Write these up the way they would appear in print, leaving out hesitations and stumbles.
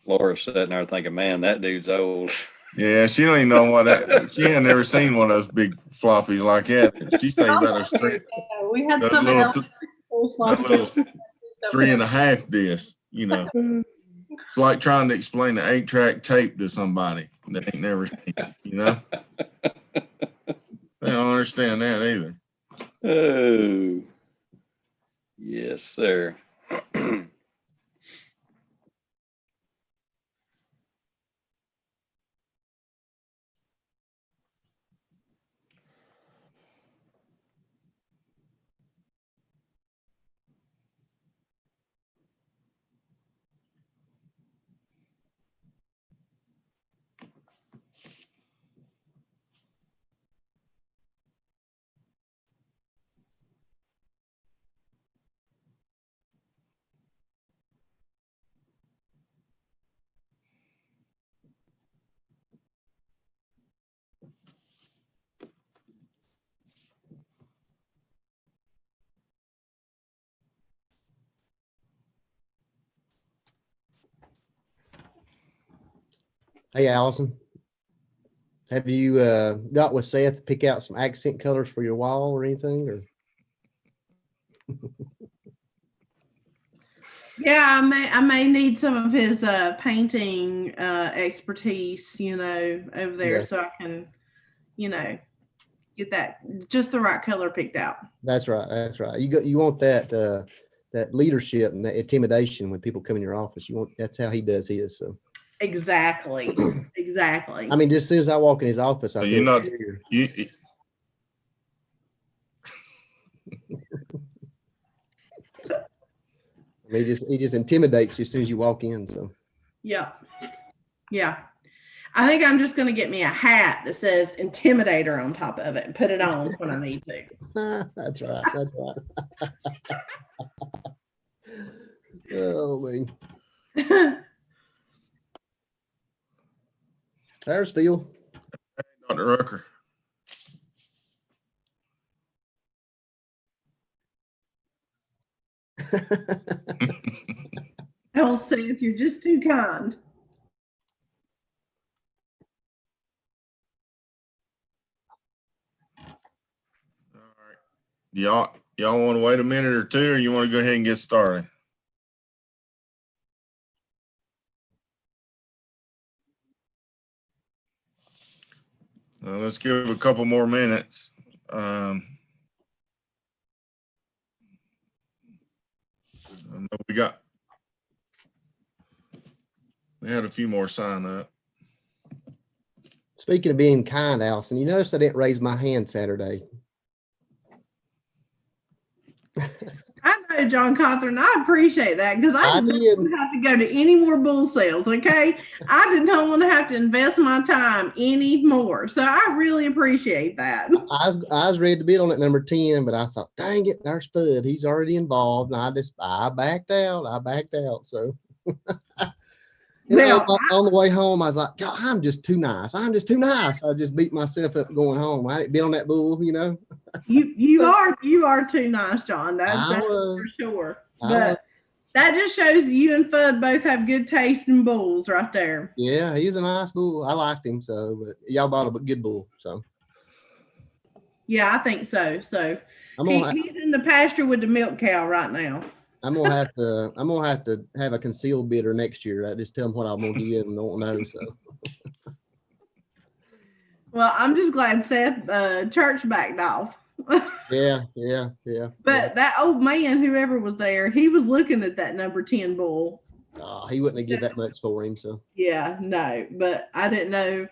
Laura's sitting there thinking, man, that dude's old. Yeah, she don't even know what that. She had never seen one of those big floppies like that. She's thinking about those We had those some in little, that little elementary. 3.5 discs. You know, it's like trying to explain the 8-track tape to somebody that ain't never seen it. You know, they don't understand that either. Oh, yes, sir. Hey, Allison, have you got with Seth to pick out some accent colors for your wall or anything? Or Yeah, I may need some of his painting expertise, over there, Yeah. so I can, get that just the right color picked out. That's right. That's right. You want that that leadership and that intimidation when people come in your office. That's how he does his. So Exactly. Exactly. I mean, just as soon as I walk in his office, I So feel you're not superior. you. I mean, he just intimidates you as soon as you walk in. So Yeah. Yeah. I think I'm just going to get me a hat that says Intimidator on top of it and put it on when I need to. that's right. That's right. Oh man, there's Phil. Dr. Rucker. I'll say if you're just too kind. All right. Y'all want to wait a minute or two, or you want to go ahead and get started? Let's give a couple more minutes. I know we had a few more sign up. Speaking of being kind, Allison, you notice I didn't raise my hand Saturday. I know, John Cawthorn. I appreciate that because I didn't have to go to any more bull sales. Okay, I did not want to have to invest my time anymore. So I really appreciate that. I was ready to bid on it number 10, but I thought, dang it, there's Spud. He's already involved, and I backed out. So. On the way home, I was like, God, I'm just too nice. I just beat myself up going home. I didn't bid on that bull, You are too nice, John. That's for sure. But that just shows that you and Fudd both have good taste in bulls right there. Yeah, he's a nice bull. I liked him, but y'all bought a good bull, so. Yeah, I think so. So he's in the pasture with the milk cow right now. I'm gonna have to have a concealed bidder next year. I just tell them what I'm gonna give and don't know. So. Well, I'm just glad Seth Church backed off. Yeah. But that old man, whoever was there, he was looking at that number 10 bull. He wouldn't have given that much for him. So. Yeah, no, but I didn't know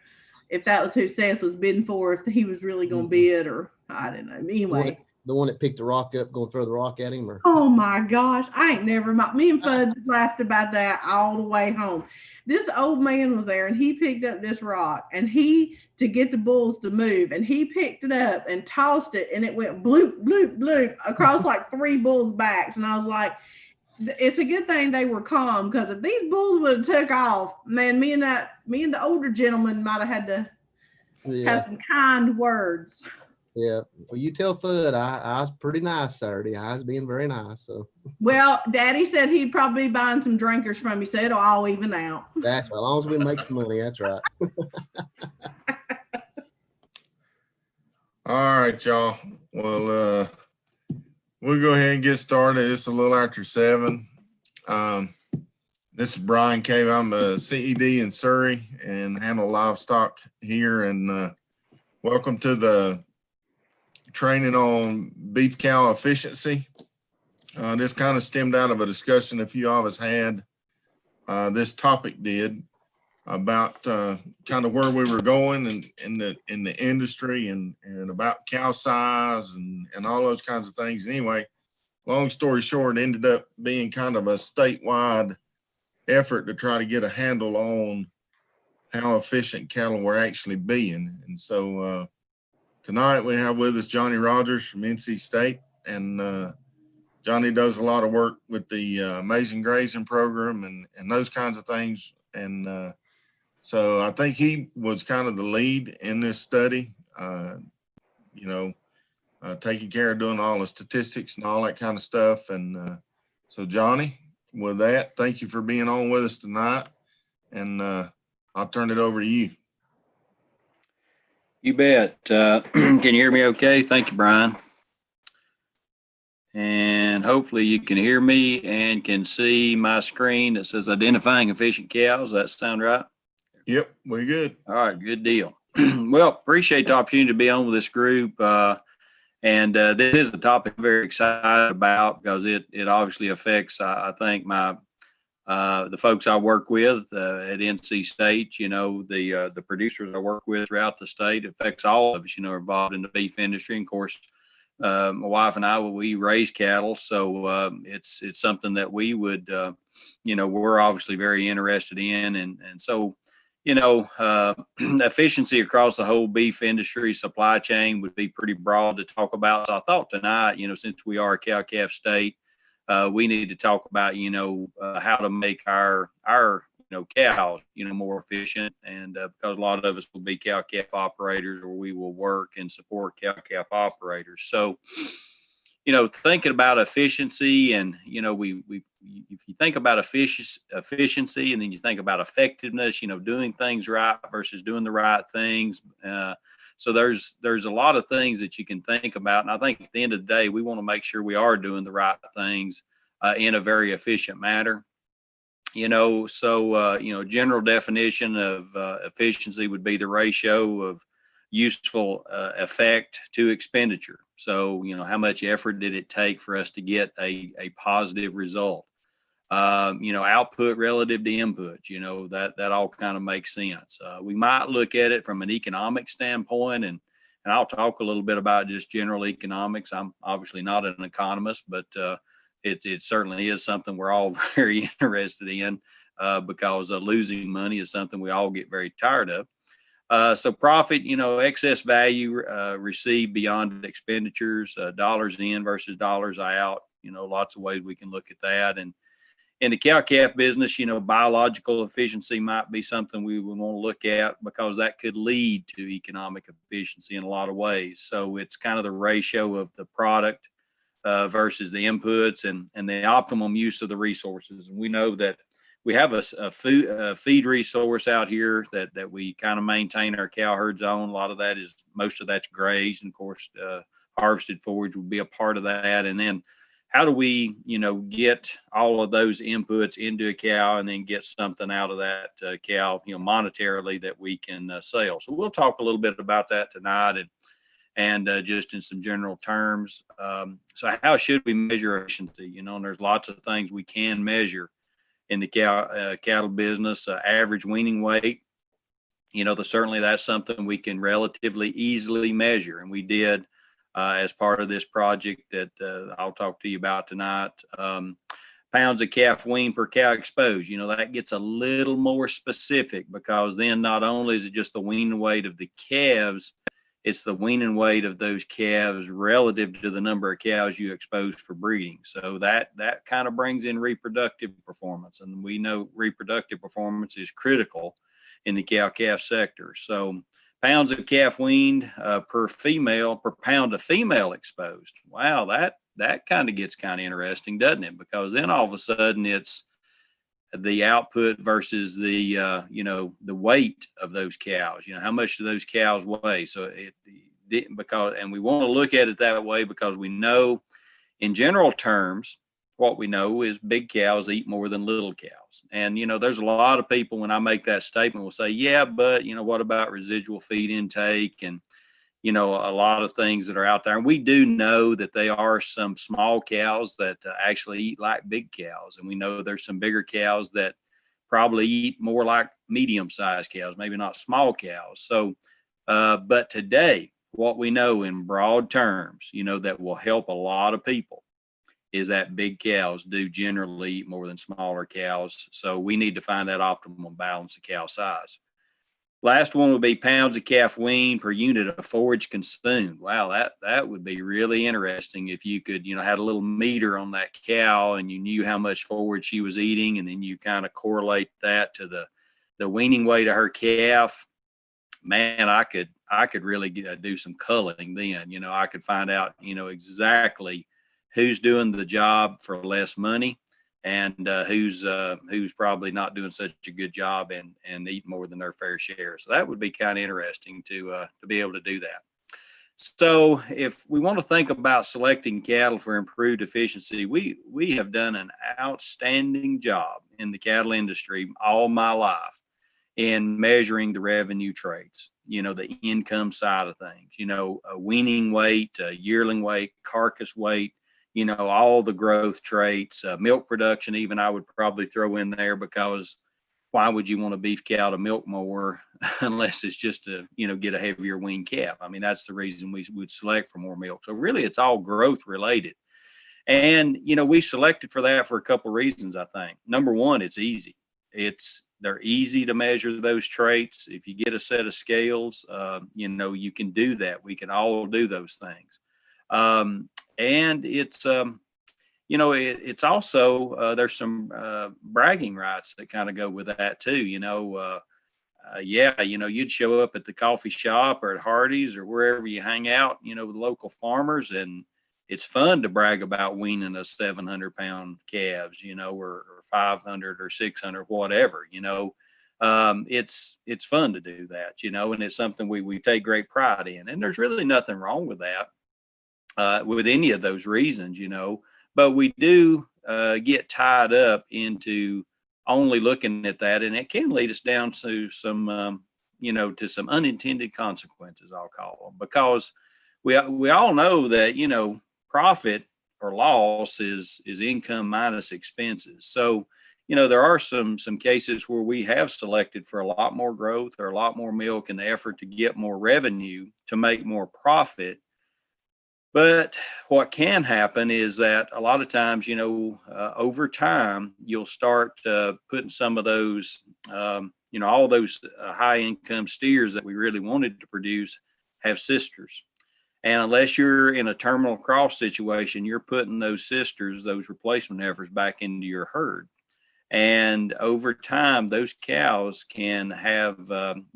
if that was who Seth was bidding for, if he was really going to bid, or I didn't know. Anyway. The one that picked the rock up, going to throw the rock at him? Or? Oh my gosh, I ain't never, me and Fudd laughed about that all the way home. This old man was there and he picked up this rock and to get the bulls to move, and he picked it up and tossed it and it went bloop, bloop, bloop across like 3 bulls' backs. And I was like, it's a good thing they were calm, because if these bulls would have took off, man, me and the older gentleman might have had to have some kind words. Yeah. Well, you tell Fudd I was pretty nice Saturday. I was being very nice. So Well, Daddy said he'd probably be buying some drinkers from you, so it'll all even out. that's right. As long as we make some money, that's right. All right, y'all. Well, we'll go ahead and get started. It's a little after 7. This is Brian Cave. I'm a CED in Surrey and handle livestock here. And welcome to the training on beef cow efficiency. This kind of stemmed out of a discussion a few of us had. This topic did about kind of where we were going and in the industry and about cow size and all those kinds of things. Anyway, long story short, it ended up being kind of a statewide effort to try to get a handle on how efficient cattle were actually being. And so tonight we have with us Johnny Rogers from NC State, and Johnny does a lot of work with the Amazing Grazing program and those kinds of things. And so I think he was kind of the lead in this study, taking care of doing all the statistics and all that kind of stuff. And so Johnny, with that, thank you for being on with us tonight. And I'll turn it over to you. You bet. Can you hear me okay? Thank you, Brian. And hopefully you can hear me and can see my screen that says identifying efficient cows. Does that sound right? Yep, we're good. All right, good deal. Well, appreciate the opportunity to be on with this group. And this is a topic I'm very excited about because it obviously affects, I think, the folks I work with at NC State, the producers I work with throughout the state. It affects all of us, involved in the beef industry. And of course, my wife and I, we raise cattle. So it's something that we would, we're obviously very interested in. And so, efficiency across the whole beef industry supply chain would be pretty broad to talk about. So I thought tonight, since we are a cow-calf state, we need to talk about, how to make our cows, more efficient. And because a lot of us will be cow-calf operators, or we will work and support cow-calf operators. So, thinking about efficiency and, if you think about efficiency and then you think about effectiveness, doing things right versus doing the right things. So there's a lot of things that you can think about. And I think at the end of the day, we want to make sure we are doing the right things in a very efficient manner. General definition of efficiency would be the ratio of useful effect to expenditure. So, how much effort did it take for us to get a positive result? Output relative to input, that all kind of makes sense. We might look at it from an economic standpoint, and I'll talk a little bit about just general economics. I'm obviously not an economist, but it certainly is something we're all very interested in because losing money is something we all get very tired of. So profit, excess value received beyond expenditures, dollars in versus dollars out, lots of ways we can look at that. And in the cow-calf business, biological efficiency might be something we would want to look at because that could lead to economic efficiency in a lot of ways. So it's kind of the ratio of the product versus the inputs and the optimum use of the resources. And we know that we have a feed resource out here that we kind of maintain our cow herds on. A lot of that most of that's grazed, and of course, harvested forage would be a part of that. And then how do we, get all of those inputs into a cow and then get something out of that cow, monetarily that we can sell? So we'll talk a little bit about that tonight and just in some general terms. So how should we measure efficiency? And there's lots of things we can measure in the cattle business. Average weaning weight, certainly that's something we can relatively easily measure. And we did as part of this project that I'll talk to you about tonight. Pounds of calf wean per cow exposed, that gets a little more specific because then not only is it just the weaning weight of the calves, it's the weaning weight of those calves relative to the number of cows you exposed for breeding. So that kind of brings in reproductive performance. And we know reproductive performance is critical in the cow-calf sector. So Pounds of calf weaned per pound of female exposed. Wow, that kind of gets kind of interesting, doesn't it? Because then all of a sudden it's the output versus the the weight of those cows. How much do those cows weigh? So it didn't, because, and we want to look at it that way because we know, in general terms, what we know is big cows eat more than little cows. And there's a lot of people, when I make that statement, will say, yeah, but what about residual feed intake and a lot of things that are out there. And we do know that there are some small cows that actually eat like big cows. And we know there's some bigger cows that probably eat more like medium-sized cows, maybe not small cows. So, but today, what we know in broad terms, that will help a lot of people is that big cows do generally eat more than smaller cows. So we need to find that optimal balance of cow size. Last one would be pounds of calf weaned per unit of forage consumed. Wow, that would be really interesting if you could, had a little meter on that cow and you knew how much forage she was eating, and then you kind of correlate that to the weaning weight of her calf. Man, I could really do some culling then. I could find out, exactly who's doing the job for less money and who's probably not doing such a good job and eat more than their fair share. So that would be kind of interesting to be able to do that. So if we want to think about selecting cattle for improved efficiency, we have done an outstanding job in the cattle industry all my life in measuring the revenue traits, the income side of things, a weaning weight, a yearling weight, carcass weight, all the growth traits, milk production, even I would probably throw in there, because why would you want a beef cow to milk more unless it's just to, get a heavier weaned calf? I mean, that's the reason we would select for more milk. So really it's all growth related. And, we selected for that for a couple of reasons, I think. Number one, it's easy. They're easy to measure those traits. If you get a set of scales, you can do that. We can all do those things. And it's, it's also, there's some bragging rights that kind of go with that too. You'd show up at the coffee shop or at Hardee's or wherever you hang out, with local farmers, and it's fun to brag about weaning a 700-pound calves, or 500 or 600, whatever, it's fun to do that, and it's something we take great pride in. And there's really nothing wrong with that, with any of those reasons, but we do get tied up into only looking at that, and it can lead us down to some, to some unintended consequences, I'll call them, because we all know that, profit or loss is income minus expenses. So, there are some cases where we have selected for a lot more growth or a lot more milk in the effort to get more revenue to make more profit. But what can happen is that a lot of times, over time, you'll start putting some of those, all those high income steers that we really wanted to produce have sisters. And unless you're in a terminal cross situation, you're putting those sisters, those replacement heifers, back into your herd. And over time, those cows can have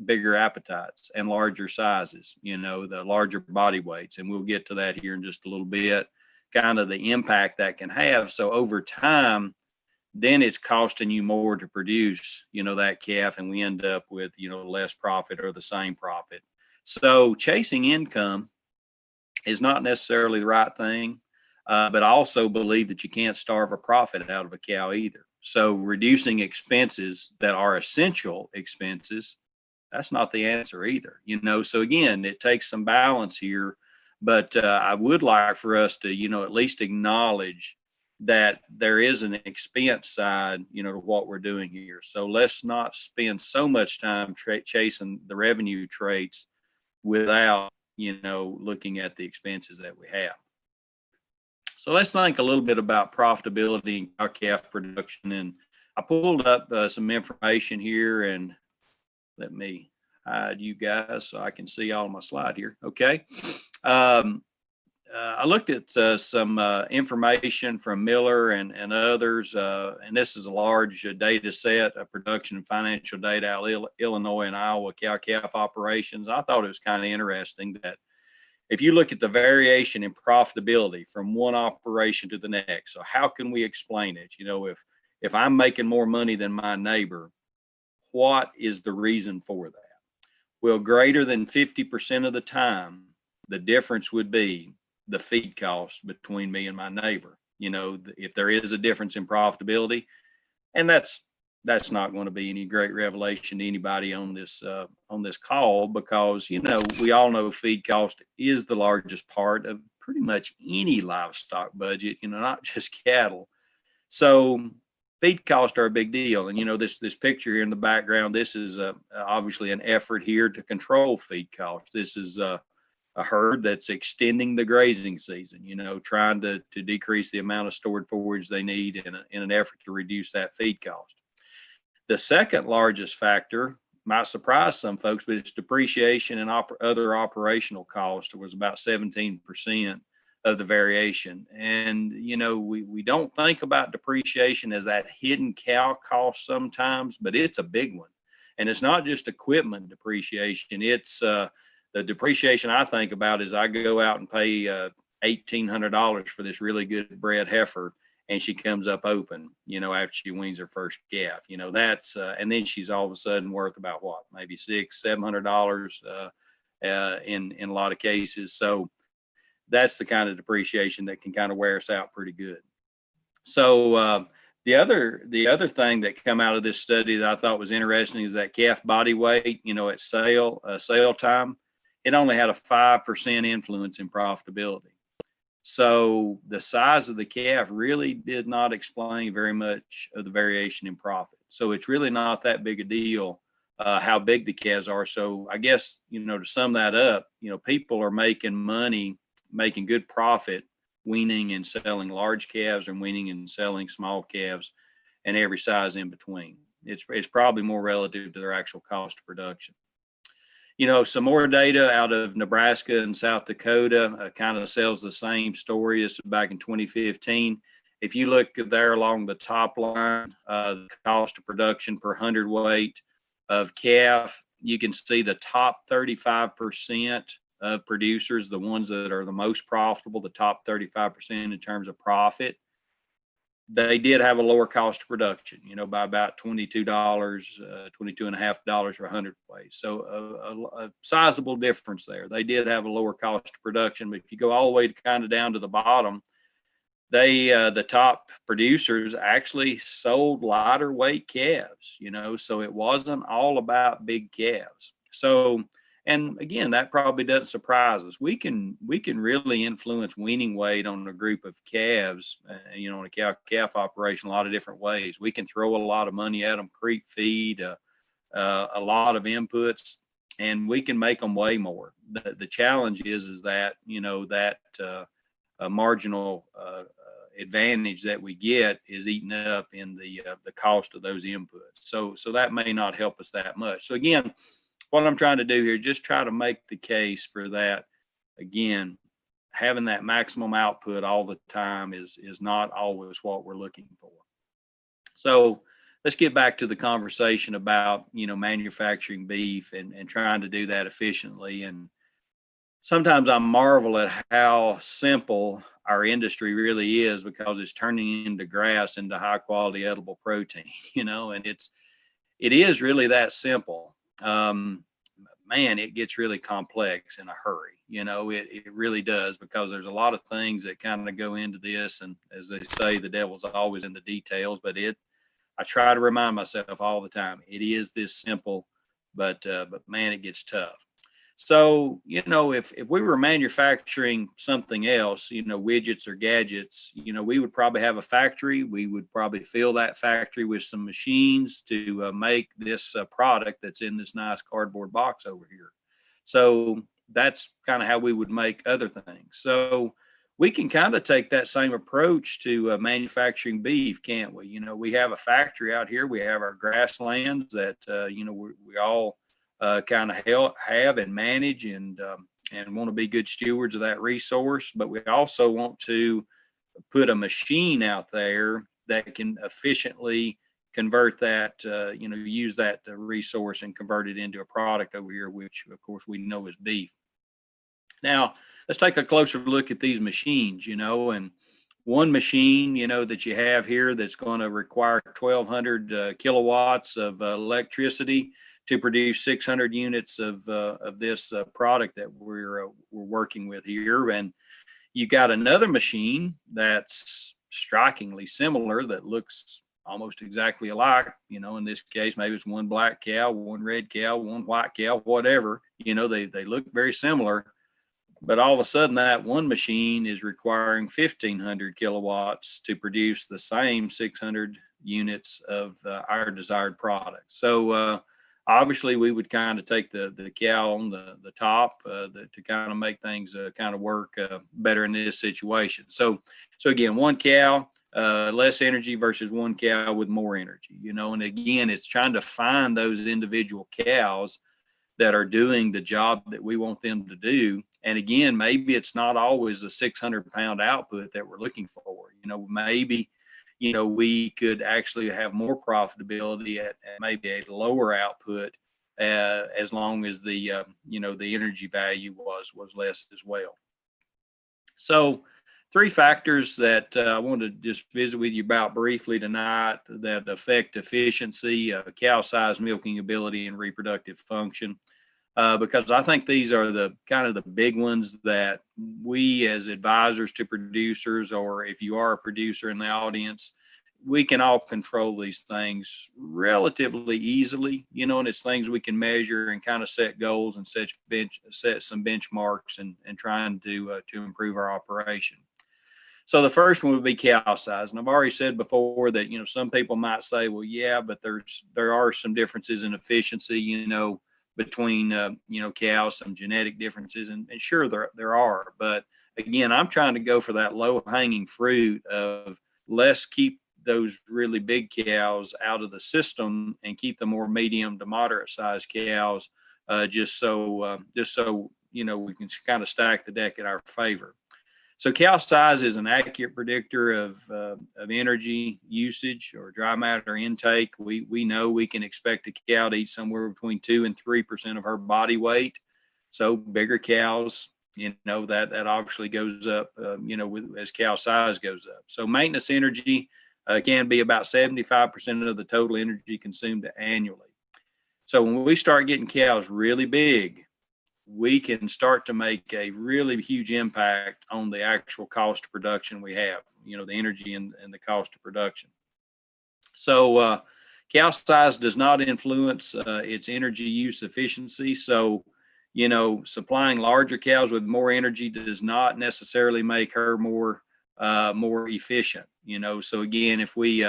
bigger appetites and larger sizes, the larger body weights. And we'll get to that here in just a little bit, kind of the impact that can have. So over time, then it's costing you more to produce, that calf, and we end up with, less profit or the same profit. So chasing income is not necessarily the right thing, but I also believe that you can't starve a profit out of a cow either. So reducing expenses that are essential expenses, that's not the answer either. So again, it takes some balance here, but I would like for us to, at least acknowledge that there is an expense side, to what we're doing here. So let's not spend so much time chasing the revenue traits without, looking at the expenses that we have. So let's think a little bit about profitability in cow-calf production. And I pulled up some information here, and let me hide you guys so I can see all of my slide here. Okay. I looked at some information from Miller and others, and this is a large data set of production and financial data out of Illinois and Iowa cow-calf operations. I thought it was kind of interesting that if you look at the variation in profitability from one operation to the next, so how can we explain it? You know, if I'm making more money than my neighbor, what is the reason for that? Well, greater than 50% of the time, the difference would be the feed cost between me and my neighbor. You know, if there is a difference in profitability, and that's not going to be any great revelation to anybody on this call, because, you know, we all know feed cost is the largest part of pretty much any livestock budget, you know, not just cattle. So feed costs are a big deal. And, you know, this picture here in the background, this is obviously an effort here to control feed costs. This is a herd that's extending the grazing season, you know, trying to decrease the amount of stored forage they need in an effort to reduce that feed cost. The second largest factor might surprise some folks, but it's depreciation and other operational costs. Was about 17% of the variation. And, you know, we don't think about depreciation as that hidden cow cost sometimes, but it's a big one. And it's not just equipment depreciation. It's the depreciation I think about is I go out and pay $1,800 for this really good bred heifer, and she comes up open, you know, after she weans her first calf. You know, that's and then she's all of a sudden worth about what, maybe $600-700 in a lot of cases. So that's the kind of depreciation that can kind of wear us out pretty good. So the other thing that come out of this study that I thought was interesting is that calf body weight, you know, at sale time, it only had a 5% influence in profitability. So the size of the calf really did not explain very much of the variation in profit. So it's really not that big a deal how big the calves are. So I guess, you know, to sum that up, you know, people are making money, making good profit, weaning and selling large calves and weaning and selling small calves and every size in between. It's probably more relative to their actual cost of production. You know, some more data out of Nebraska and South Dakota kind of sells the same story. This is back in 2015. If you look there along the top line, the cost of production per hundredweight of calf, you can see the top 35% of producers, the ones that are the most profitable, the top 35% in terms of profit, they did have a lower cost of production, you know, by about $22, $22.50 for a hundredweight. So a sizable difference there. They did have a lower cost of production, but if you go all the way to kind of down to the bottom, the top producers actually sold lighter weight calves, you know, so it wasn't all about big calves. So, and again, that probably doesn't surprise us. We can really influence weaning weight on a group of calves, you know, in a calf operation, a lot of different ways. We can throw a lot of money at them, creep feed, a lot of inputs, and we can make them weigh more. The challenge is that, you know, that marginal advantage that we get is eaten up in the cost of those inputs. So that may not help us that much. So again, what I'm trying to do here, just try to make the case for that. Again, having that maximum output all the time is not always what we're looking for. So let's get back to the conversation about, you know, manufacturing beef and trying to do that efficiently. And sometimes I marvel at how simple our industry really is, because it's turning into grass into high quality edible protein, you know, and it is really that simple. Man, it gets really complex in a hurry. You know, it really does, because there's a lot of things that kind of go into this. And as they say, the devil's always in the details, but I try to remind myself all the time, it is this simple, but man, it gets tough. So, you know, if we were manufacturing something else, you know, widgets or gadgets, you know, we would probably have a factory. We would probably fill that factory with some machines to make this product that's in this nice cardboard box over here. So that's kind of how we would make other things. So we can kind of take that same approach to manufacturing beef, can't we? You know, we have a factory out here. We have our grasslands that, you know, we all kind of have and manage, and and want to be good stewards of that resource. But we also want to put a machine out there that can efficiently convert that, use that resource and convert it into a product over here, which of course we know is beef. Now, let's take a closer look at these machines, and one machine, that you have here that's going to require 1,200 kilowatts of electricity to produce 600 units of this product that we're working with here. And you got another machine that's strikingly similar that looks almost exactly alike. In this case, maybe it's one black cow, one red cow, one white cow, whatever. They look very similar. But all of a sudden, that one machine is requiring 1,500 kilowatts to produce the same 600 units of our desired product. So obviously, we would kind of take the cow on the top to kind of make things kind of work better in this situation. So again, one cow, less energy versus one cow with more energy. And again, it's trying to find those individual cows that are doing the job that we want them to do. And again, maybe it's not always a 600-pound output that we're looking for. Maybe, we could actually have more profitability at maybe a lower output as long as the energy value was less as well. So 3 factors that I want to just visit with you about briefly tonight that affect efficiency, cow size, milking ability, and reproductive function. Because I think these are the kind of the big ones that we as advisors to producers, or if you are a producer in the audience, we can all control these things relatively easily, and it's things we can measure and kind of set goals and set some benchmarks and trying to improve our operation. So the first one would be cow size. And I've already said before that, some people might say, well, yeah, but there are some differences in efficiency, between, cows, some genetic differences. And sure, there are. But again, I'm trying to go for that low hanging fruit of let's keep those really big cows out of the system and keep the more medium to moderate sized cows, just so we can kind of stack the deck in our favor. So cow size is an accurate predictor of energy usage or dry matter intake. We know we can expect a cow to eat somewhere between 2 and 3% of her body weight. So bigger cows, that obviously goes up, as cow size goes up. So maintenance energy can be about 75% of the total energy consumed annually. So when we start getting cows really big, we can start to make a really huge impact on the actual cost of production we have, the energy and the cost of production. So cow size does not influence its energy use efficiency. So, supplying larger cows with more energy does not necessarily make her more efficient. So again, if we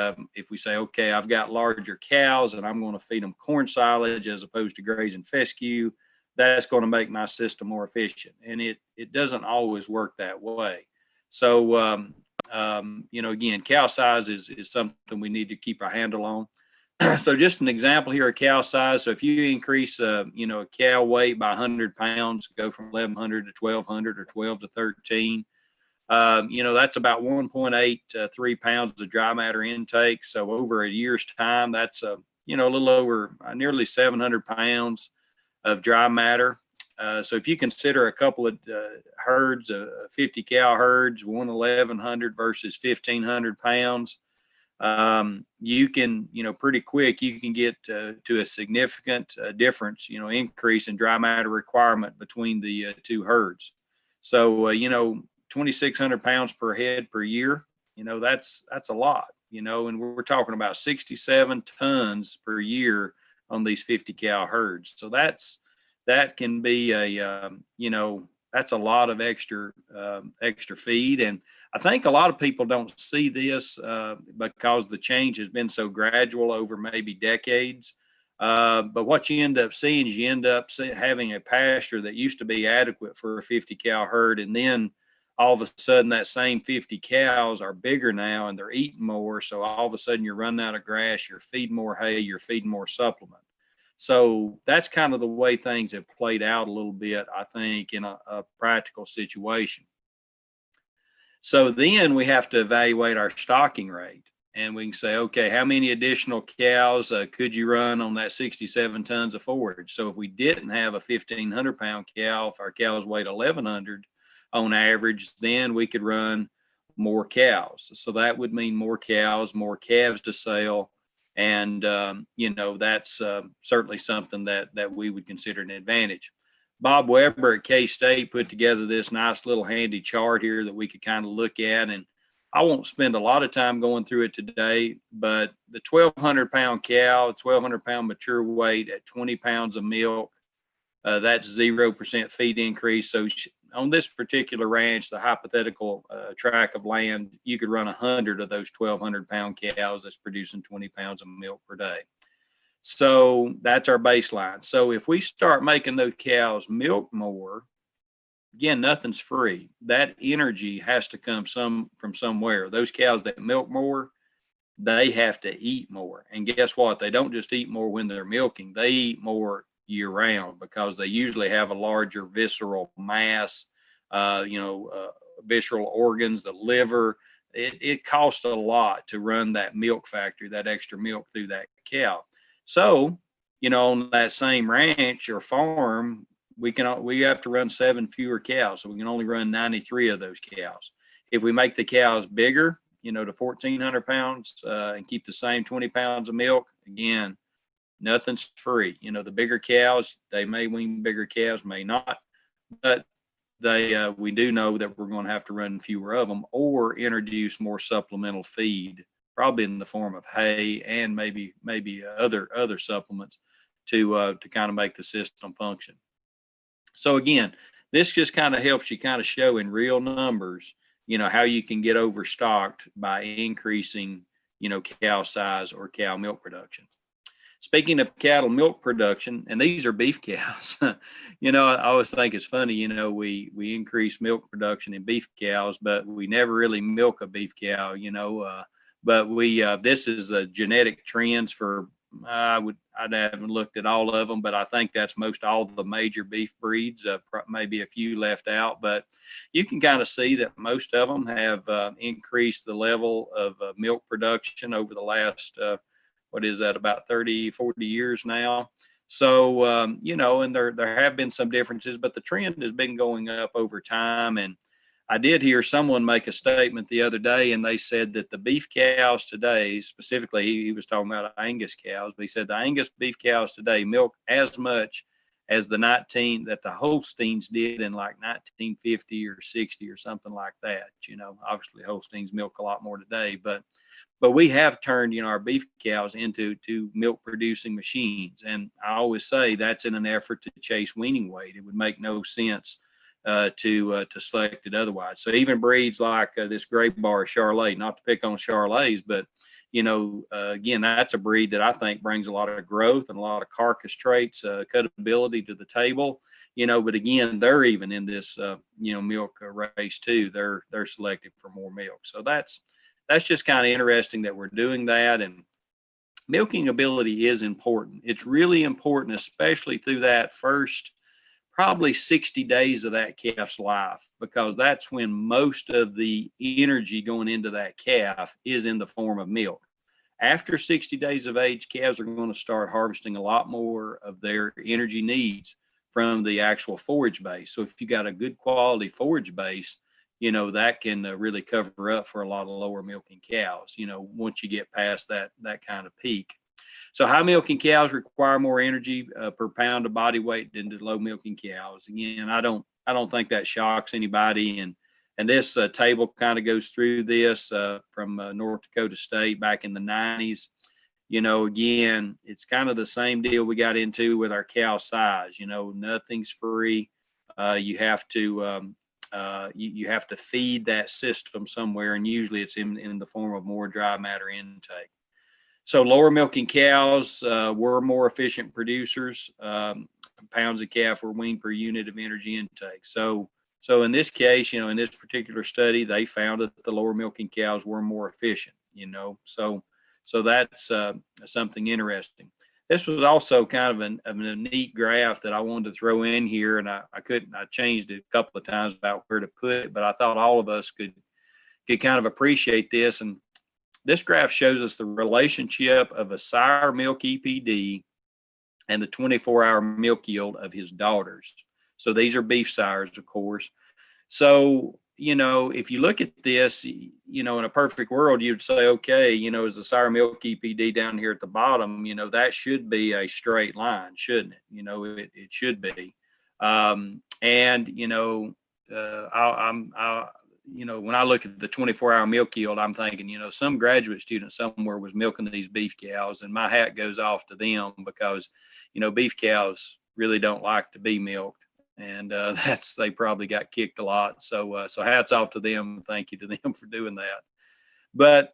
say, okay, I've got larger cows and I'm going to feed them corn silage as opposed to grazing fescue, that's going to make my system more efficient. And it doesn't always work that way. So, again, cow size is something we need to keep a handle on. So just an example here of cow size. So if you increase, a cow weight by 100 pounds, go from 1,100 to 1,200 or 12 to 13, that's about 1.83 pounds of dry matter intake. So over a year's time, that's a little over nearly 700 pounds of dry matter. So if you consider a couple of herds, 50 cow herds, 1,100 versus 1,500 pounds, you can, pretty quick, you can get to a significant difference, increase in dry matter requirement between the 2 herds. So, 2,600 pounds per head per year, that's a lot, and we're talking about 67 tons per year on these 50 cow herds. So that can be that's a lot of extra feed. And I think a lot of people don't see this because the change has been so gradual over maybe decades. But what you end up seeing is you end up having a pasture that used to be adequate for a 50 cow herd. And then all of a sudden that same 50 cows are bigger now and they're eating more. So all of a sudden you're running out of grass, you're feeding more hay, you're feeding more supplement. So that's kind of the way things have played out a little bit, I think, in a practical situation. So then we have to evaluate our stocking rate, and we can say, okay, how many additional cows could you run on that 67 tons of forage? So if we didn't have a 1,500 pound cow, if our cows weighed 1,100 on average, then we could run more cows. So that would mean more cows, more calves to sell. And, that's certainly something that we would consider an advantage. Bob Weber at K-State put together this nice little handy chart here that we could kind of look at. And I won't spend a lot of time going through it today, but the 1,200 pound cow, 1,200 pound mature weight at 20 pounds of milk, that's 0% feed increase. So on this particular ranch, the hypothetical tract of land, you could run 100 of those 1,200 pound cows that's producing 20 pounds of milk per day. So that's our baseline. So if we start making those cows milk more, again, nothing's free. That energy has to come from somewhere. Those cows that milk more, they have to eat more. And guess what? They don't just eat more when they're milking. They eat more year round because they usually have a larger visceral mass, visceral organs, the liver. It costs a lot to run that milk factory, that extra milk through that cow. So, on that same ranch or farm, we have to run 7 fewer cows. So we can only run 93 of those cows. If we make the cows bigger, to 1,400 pounds and keep the same 20 pounds of milk, again, nothing's free. The bigger cows, they may wean bigger calves, may not, but we do know that we're going to have to run fewer of them or introduce more supplemental feed, probably in the form of hay and maybe other supplements to kind of make the system function. So again, this just kind of helps you kind of show in real numbers, how you can get overstocked by increasing, cow size or cow milk production. Speaking of cattle milk production, and these are beef cows, I always think it's funny, we increase milk production in beef cows, but we never really milk a beef cow, but this is the genetic trends for, I haven't looked at all of them, but I think that's most all the major beef breeds, maybe a few left out, but you can kind of see that most of them have increased the level of milk production over the last, about 30, 40 years now. So, and there have been some differences, but the trend has been going up over time. And I did hear someone make a statement the other day, and they said that the beef cows today, specifically, he was talking about Angus cows, but he said the Angus beef cows today milk as much as that the Holsteins did in like 1950 or 60 or something like that. Obviously Holsteins milk a lot more today, but we have turned, our beef cows into milk producing machines. And I always say that's in an effort to chase weaning weight. It would make no sense to select it otherwise. So even breeds like this Gray Bar Charolais, not to pick on Charolais, but again, that's a breed that I think brings a lot of growth and a lot of carcass traits, cutability to the table. But again, they're even in this milk race too. They're selected for more milk. So that's just kind of interesting that we're doing that. And milking ability is important. It's really important, especially through that first probably 60 days of that calf's life, because that's when most of the energy going into that calf is in the form of milk. After 60 days of age, calves are going to start harvesting a lot more of their energy needs from the actual forage base. So if you got a good quality forage base, that can really cover up for a lot of lower milking cows, once you get past that kind of peak. So high milking cows require more energy per pound of body weight than the low milking cows. Again, I don't think that shocks anybody. And this table kind of goes through this from North Dakota State back in the 90s. Again, it's kind of the same deal we got into with our cow size. Nothing's free. You have to you have to feed that system somewhere, and usually it's in the form of more dry matter intake. So lower milking cows were more efficient producers. Pounds of calf were weaned per unit of energy intake. So in this case, in this particular study, they found that the lower milking cows were more efficient. So that's something interesting. this was also kind of a neat graph that I wanted to throw in here, and I changed it a couple of times about where to put it, but I thought all of us could kind of appreciate this. And this graph shows us the relationship of a sire milk EPD and the 24-hour milk yield of his daughters. So these are beef sires, of course. So, if you look at this, in a perfect world, you'd say, okay, is the sire milk EPD down here at the bottom, that should be a straight line, shouldn't it? It should be. When I look at the 24-hour milk yield, I'm thinking, some graduate student somewhere was milking these beef cows, and my hat goes off to them because, beef cows really don't like to be milked. And they probably got kicked a lot. So hats off to them. Thank you to them for doing that. But,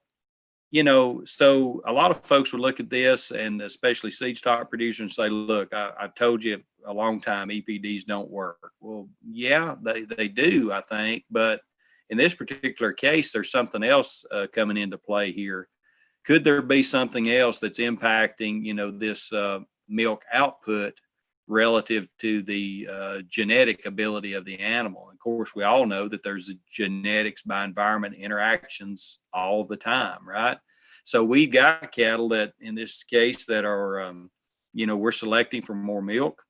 so a lot of folks would look at this, and especially seed stock producers, and say, look, I've told you a long time, EPDs don't work. Well, yeah, they do, I think. But in this particular case, there's something else coming into play here. Could there be something else that's impacting, this milk output relative to the genetic ability of the animal? Of course, we all know that there's genetics by environment interactions all the time, right? So we've got cattle that, in this case, that are, we're selecting for more milk,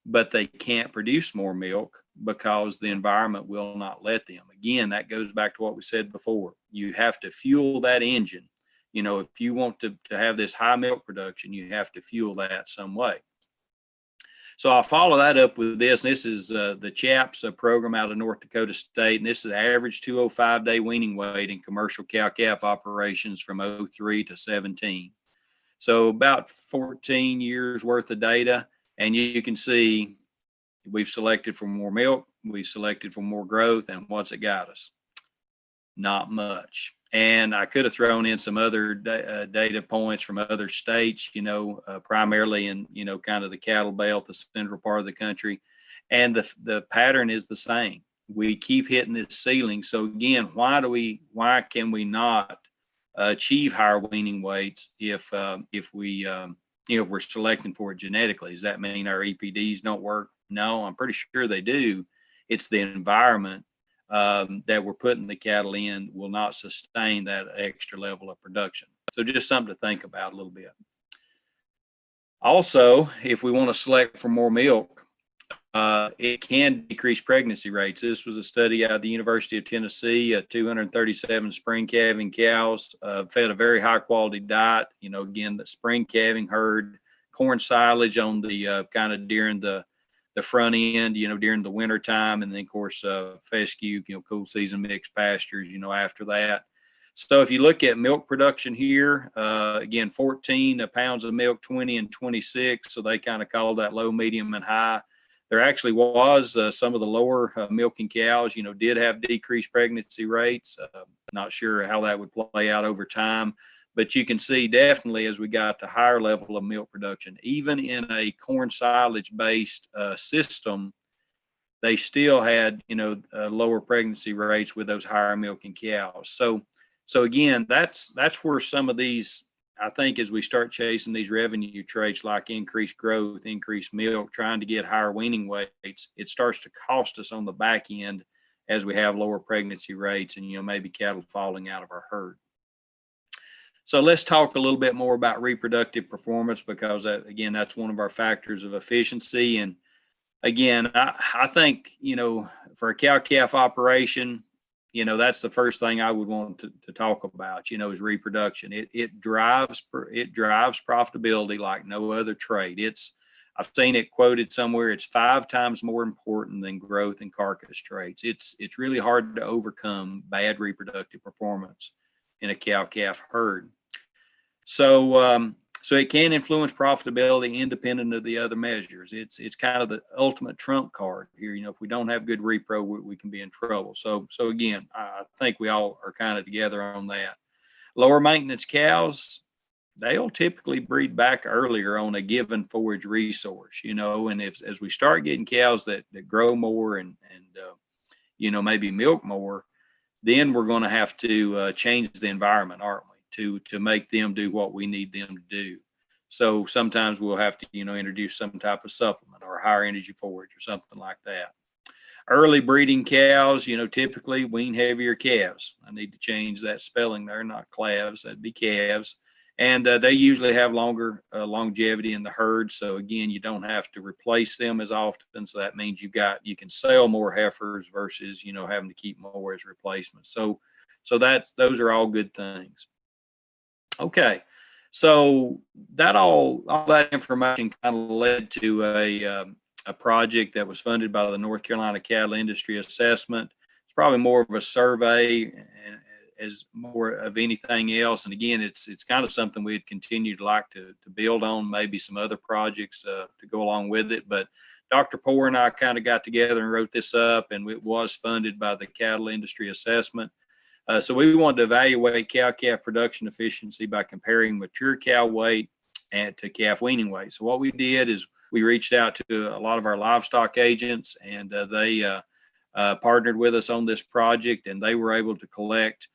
but they can't produce more milk because the environment will not let them. Again, that goes back to what we said before. You have to fuel that engine. If you want to have this high milk production, you have to fuel that some way. So I'll follow that up with this. This is the CHAPS program out of North Dakota State, and this is average 205-day weaning weight in commercial cow-calf operations from 03 to 17. So about 14 years worth of data, and you can see we've selected for more milk, we've selected for more growth, and what's it got us? Not much. And I could have thrown in some other data points from other states, primarily in, kind of the cattle belt, the central part of the country. And the pattern is the same. We keep hitting this ceiling. So again, why can we not achieve higher weaning weights if we're selecting for it genetically? Does that mean our EPDs don't work? No, I'm pretty sure they do. It's the environment that we're putting the cattle in will not sustain that extra level of production. So just something to think about a little bit. Also, if we want to select for more milk, it can decrease pregnancy rates. This was a study out of the University of Tennessee, 237 spring calving cows, fed a very high quality diet. Again, the spring calving herd, corn silage on the kind of during the front end, during the winter time. And then of course, fescue, cool season mixed pastures, after that. So if you look at milk production here, again, 14 pounds of milk, 20 and 26. So they kind of call that low, medium, and high. There actually was some of the lower milking cows, did have decreased pregnancy rates. Not sure how that would play out over time. But you can see definitely as we got to higher level of milk production, even in a corn silage based system, they still had, lower pregnancy rates with those higher milking cows. So again, that's where some of these, I think, as we start chasing these revenue traits like increased growth, increased milk, trying to get higher weaning weights, it starts to cost us on the back end as we have lower pregnancy rates and, maybe cattle falling out of our herd. So let's talk a little bit more about reproductive performance, because again, that's one of our factors of efficiency. And again, I think, for a cow-calf operation, that's the first thing I would want to talk about, is reproduction. It drives profitability like no other trade. I've seen it quoted somewhere, it's 5 times more important than growth and carcass traits. It's really hard to overcome bad reproductive performance in a cow-calf herd. So it can influence profitability independent of the other measures. It's kind of the ultimate trump card here. If we don't have good repro, we can be in trouble. So again, I think we all are kind of together on that. Lower maintenance cows, they'll typically breed back earlier on a given forage resource, and as we start getting cows that grow more and maybe milk more, then we're going to have to change the environment, aren't we, to make them do what we need them to do. So sometimes we'll have to, introduce some type of supplement or higher energy forage or something like that. Early breeding cows, typically wean heavier calves. I need to change that spelling there, not calves, that'd be calves. And they usually have longer longevity in the herd. So again, you don't have to replace them as often. So that means you can sell more heifers versus, having to keep more as replacements. So those are all good things. Okay. So all that information kind of led to a project that was funded by the North Carolina Cattle Industry Assessment. It's probably more of a survey as more of anything else. And again, it's kind of something we'd continue to like to build on, maybe some other projects to go along with it. But Dr. Poore and I kind of got together and wrote this up, and it was funded by the Cattle Industry Assessment. So we wanted to evaluate cow-calf production efficiency by comparing mature cow weight to calf weaning weight. So what we did is we reached out to a lot of our livestock agents, and they partnered with us on this project, and they were able to collect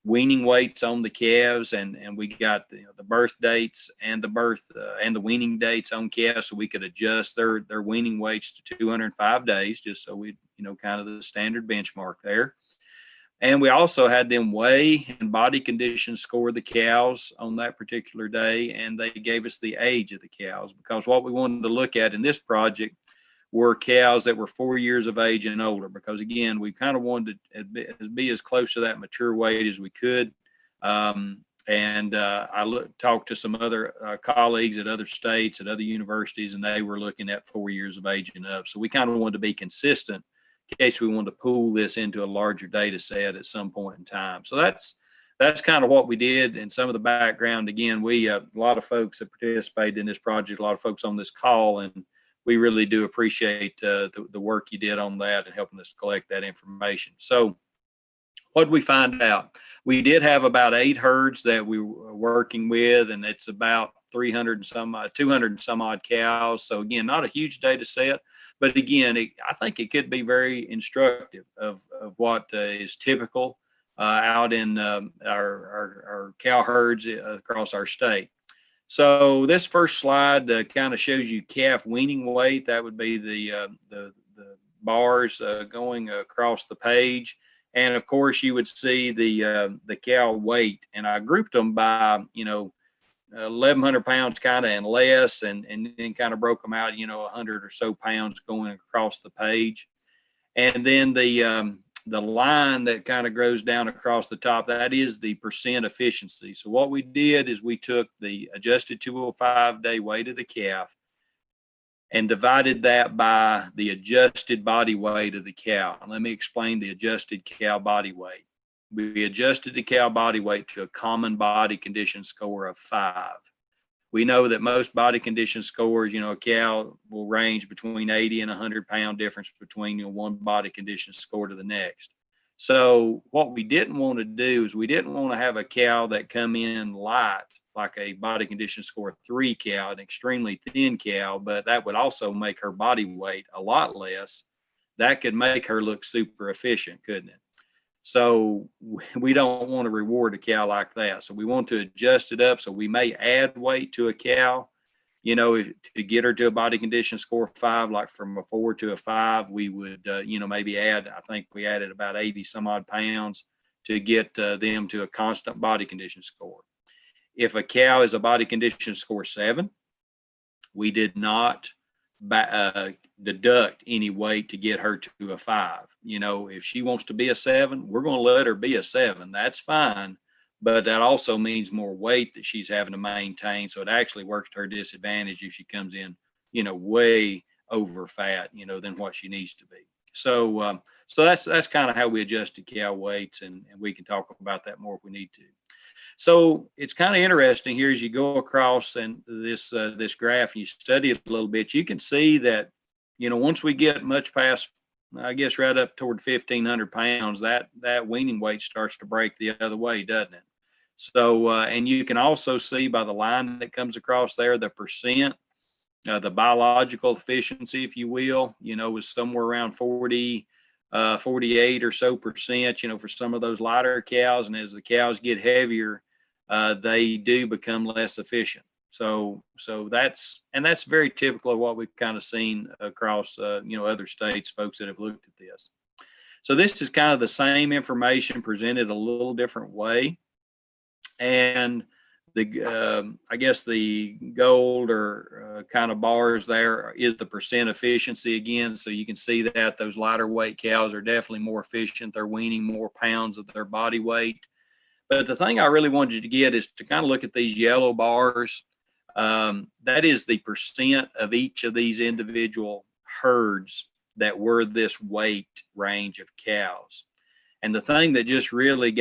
weaning weights on the calves, and we got the birth dates and the weaning dates on calves, so we could adjust their weaning weights to 205 days, just so we kind of the standard benchmark there. And we also had them weigh and body condition score the cows on that particular day, and they gave us the age of the cows, because what we wanted to look at in this project were cows that were 4 years of age and older, because again, we kind of wanted to be as close to that mature weight as we could. I talked to some other colleagues at other states, at other universities, and they were looking at 4 years of age and up. So we kind of wanted to be consistent in case we wanted to pool this into a larger data set at some point in time. So that's kind of what we did. And some of the background, again, we a lot of folks that participated in this project, a lot of folks on this call, and we really do appreciate the work you did on that and helping us collect that information. So what did we find out? We did have about 8 herds that we were working with, and it's about 200 and some odd cows. So again, not a huge data set, but again, I think it could be very instructive of what is typical out in our cow herds across our state. So this first slide kind of shows you calf weaning weight. That would be the bars going across the page. And of course, you would see the cow weight, and I grouped them by 1,100 pounds kind of and less, and then kind of broke them out 100 or so pounds going across the page. And then the line that kind of goes down across the top, that is the percent efficiency. So what we did is we took the adjusted 205-day weight of the calf and divided that by the adjusted body weight of the cow. And let me explain the adjusted cow body weight. We adjusted the cow body weight to a common body condition score of 5. We know that most body condition scores, a cow will range between 80 and 100 pound difference between one body condition score to the next. So what we didn't want to do is we didn't want to have a cow that come in light, like a body condition score 3 cow, an extremely thin cow, but that would also make her body weight a lot less. That could make her look super efficient, couldn't it? So we don't want to reward a cow like that. So we want to adjust it up. So we may add weight to a cow, to get her to a body condition score 5, like from a 4 to a 5, we would, maybe add, I think we added about 80 some odd pounds to get them to a constant body condition score. If a cow is a body condition score 7, we did not deduct any weight to get her to a 5. If she wants to be a 7, we're going to let her be a 7. That's fine. But that also means more weight that she's having to maintain. So it actually works to her disadvantage if she comes in, way over fat, than what she needs to be. So that's kind of how we adjusted cow weights, and we can talk about that more if we need to. So it's kind of interesting here as you go across and this graph and you study it a little bit, you can see that, once we get much past, I guess, right up toward 1,500 pounds, that weaning weight starts to break the other way, doesn't it? So, and you can also see by the line that comes across there, the percent, the biological efficiency, if you will, was somewhere around 48 or so percent, for some of those lighter cows. And as the cows get heavier, they do become less efficient. So that's very typical of what we've kind of seen across, other states, folks that have looked at this. So this is kind of the same information presented a little different way. And I guess the gold or kind of bars there is the percent efficiency again. So you can see that those lighter weight cows are definitely more efficient. They're weaning more pounds of their body weight. But the thing I really wanted you to get is to kind of look at these yellow bars. That is the percent of each of these individual herds that were this weight range of cows. And the thing that just really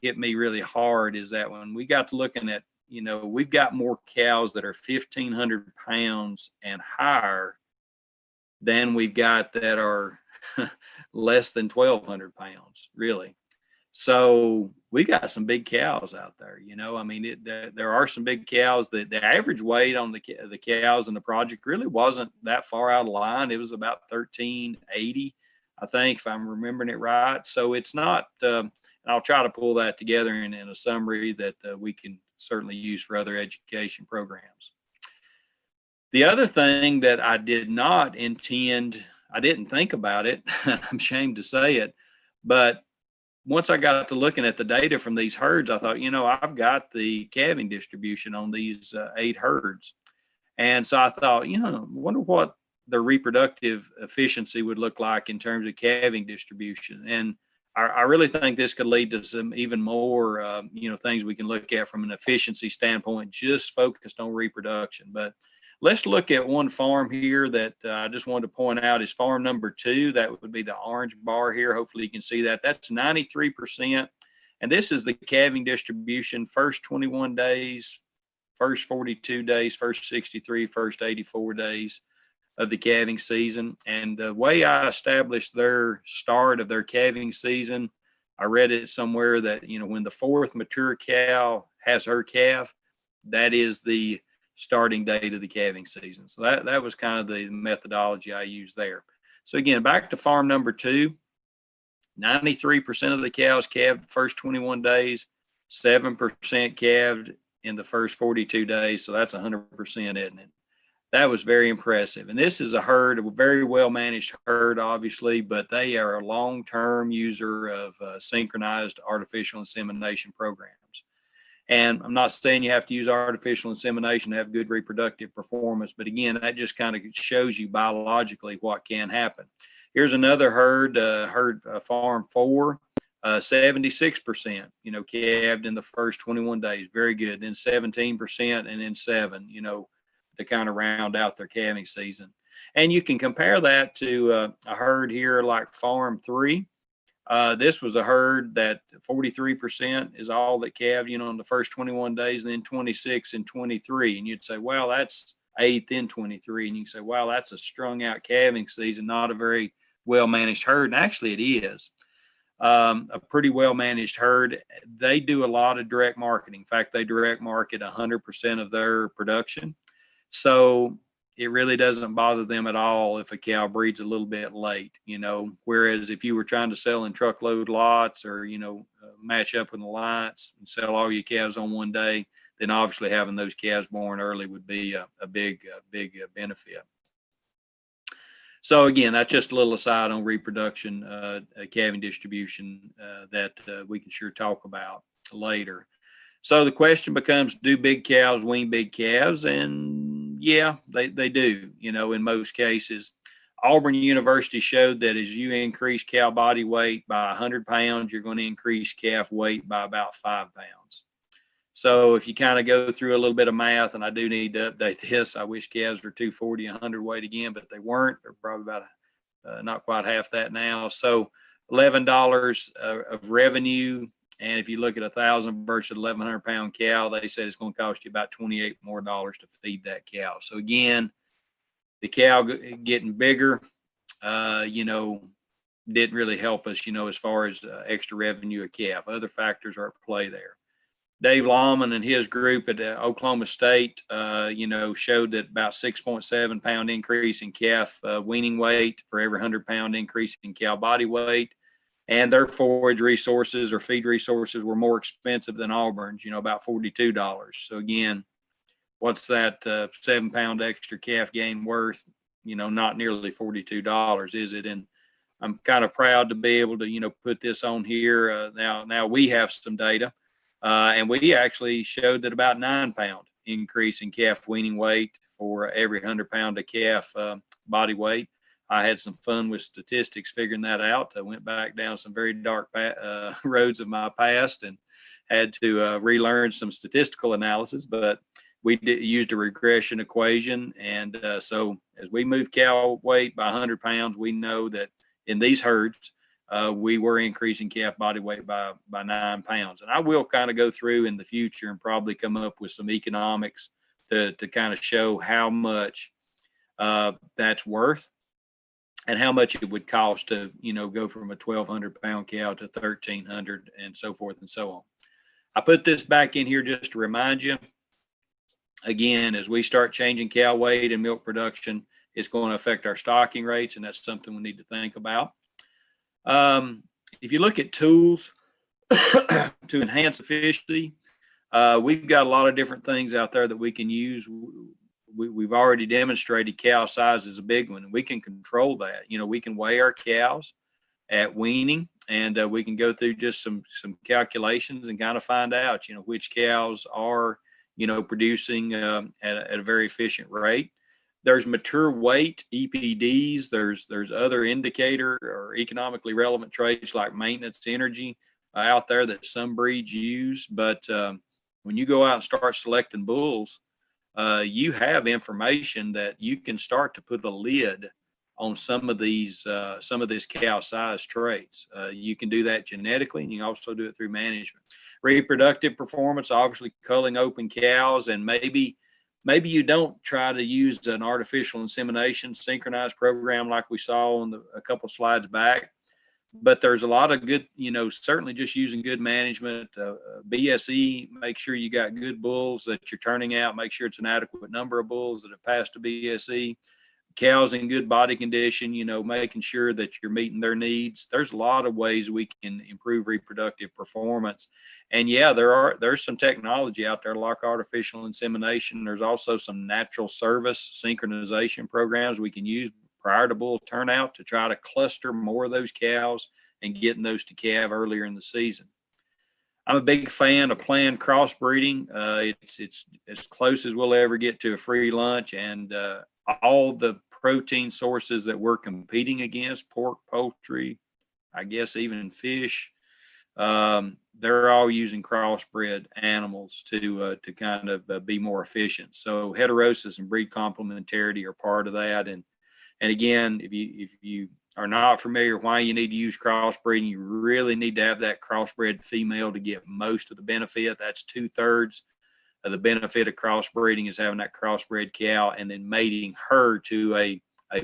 hit me really hard is that when we got to looking at, we've got more cows that are 1,500 pounds and higher than we've got that are less than 1,200 pounds, really. So we got some big cows out there, I mean, there are some big cows. The average weight on the cows in the project really wasn't that far out of line. It was about 1,380, I think, if I'm remembering it right. So it's not, and I'll try to pull that together in a summary that we can certainly use for other education programs. The other thing that I did not intend, I didn't think about it, I'm ashamed to say it, but once I got to looking at the data from these herds, I thought, I've got the calving distribution on these 8 herds. And so I thought, wonder what the reproductive efficiency would look like in terms of calving distribution. And I really think this could lead to some even more, things we can look at from an efficiency standpoint, just focused on reproduction. But let's look at one farm here that I just wanted to point out is farm number 2. That would be the orange bar here. Hopefully you can see that. That's 93%. And this is the calving distribution, first 21 days, first 42 days, first 63, first 84 days of the calving season. And the way I established their start of their calving season, I read it somewhere that, when the 4th mature cow has her calf, that is the starting date of the calving season. So that was kind of the methodology I used there. So again, back to farm number 2, 93% of the cows calved the first 21 days, 7% calved in the first 42 days. So that's 100%, isn't it? That was very impressive. And this is a herd, a very well managed herd, obviously, but they are a long-term user of synchronized artificial insemination programs. And I'm not saying you have to use artificial insemination to have good reproductive performance, but again, that just kind of shows you biologically what can happen. Here's another herd, farm 4, 76%, calved in the first 21 days. Very good. Then 17% and then 7, to kind of round out their calving season. And you can compare that to a herd here like farm 3. This was a herd that 43% is all that calved, in the first 21 days, and then 26 and 23. And you'd say, well, that's 8th in 23. And you can say, wow, that's a strung out calving season, not a very well-managed herd. And actually it is a pretty well-managed herd. They do a lot of direct marketing. In fact, they direct market 100% of their production. So it really doesn't bother them at all if a cow breeds a little bit late, whereas if you were trying to sell in truckload lots or, match up with the lots and sell all your calves on one day, then obviously having those calves born early would be a big benefit. So again, that's just a little aside on reproduction, calving distribution that we can sure talk about later. So the question becomes, do big cows wean big calves? And yeah, they do, in most cases. Auburn University showed that as you increase cow body weight by 100 pounds, you're going to increase calf weight by about 5 pounds. So if you kind of go through a little bit of math, and I do need to update this, I wish calves were 240, 100 weight again, but they weren't. They're probably about not quite half that now. So $11 of revenue. And if you look at 1,000 versus 1,100 pound cow, they said it's going to cost you about $28 more to feed that cow. So again, the cow getting bigger, didn't really help us, as far as extra revenue of calf. Other factors are at play there. Dave Lawman and his group at Oklahoma State, showed that about 6.7 pound increase in calf weaning weight for every 100 pound increase in cow body weight. And their forage resources or feed resources were more expensive than Auburn's, about $42. So again, what's that 7-pound extra calf gain worth? Not nearly $42, is it? And I'm kind of proud to be able to, put this on here. Now we have some data, and we actually showed that about 9-pound increase in calf weaning weight for every 100-pound of calf body weight. I had some fun with statistics figuring that out. I went back down some very dark roads of my past and had to relearn some statistical analysis, but we used a regression equation. And so as we move cow weight by 100 pounds, we know that in these herds, we were increasing calf body weight by 9 pounds. And I will kind of go through in the future and probably come up with some economics to kind of show how much that's worth and how much it would cost to, go from a 1,200-pound cow to 1,300 and so forth and so on. I put this back in here just to remind you, again, as we start changing cow weight and milk production, it's going to affect our stocking rates, and that's something we need to think about. If you look at tools to enhance efficiency, we've got a lot of different things out there that we can use. We've already demonstrated cow size is a big one, and we can control that. We can weigh our cows at weaning, and we can go through just some calculations and kind of find out, which cows are, producing at a very efficient rate. There's mature weight EPDs. There's other indicator or economically relevant traits like maintenance energy out there that some breeds use. But when you go out and start selecting bulls, you have information that you can start to put a lid on some of this cow size traits. You can do that genetically, and you can also do it through management. Reproductive performance, obviously culling open cows, and maybe you don't try to use an artificial insemination synchronized program like we saw on a couple slides back. But there's a lot of good, certainly just using good management, BSE, make sure you got good bulls that you're turning out, make sure it's an adequate number of bulls that have passed a BSE, cows in good body condition, making sure that you're meeting their needs. There's a lot of ways we can improve reproductive performance. And yeah, there's some technology out there like artificial insemination. There's also some natural service synchronization programs we can use prior to bull turnout to try to cluster more of those cows and getting those to calve earlier in the season. I'm a big fan of planned crossbreeding. It's as close as we'll ever get to a free lunch, and all the protein sources that we're competing against, pork, poultry, I guess even fish, they're all using crossbred animals to kind of be more efficient. So heterosis and breed complementarity are part of that. And again, if you are not familiar why you need to use crossbreeding, you really need to have that crossbred female to get most of the benefit. That's 2/3 of the benefit of crossbreeding is having that crossbred cow and then mating her to a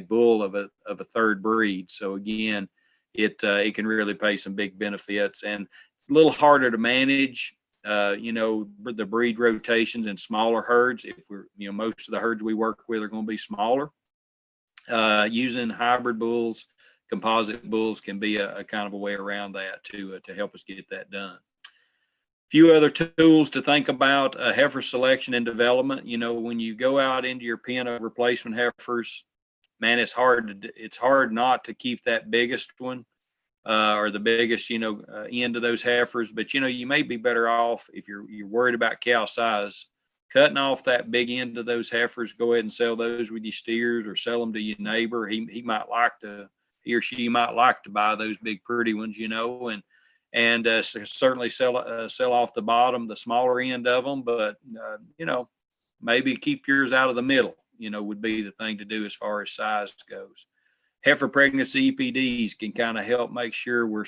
bull of a third breed. So again, it can really pay some big benefits, and a little harder to manage. The breed rotations in smaller herds. If most of the herds we work with are going to be smaller. Using hybrid bulls, composite bulls can be a kind of a way around that to help us get that done. Few other tools to think about: heifer selection and development. When you go out into your pen of replacement heifers, man, it's hard not to keep that biggest one or the biggest end of those heifers. But you may be better off if you're worried about cow size, cutting off that big end of those heifers. Go ahead and sell those with your steers, or sell them to your neighbor. He or she might like to buy those big pretty ones, and certainly sell off the bottom, the smaller end of them. But maybe keep yours out of the middle. Would be the thing to do as far as size goes. Heifer pregnancy EPDs can kind of help make sure we're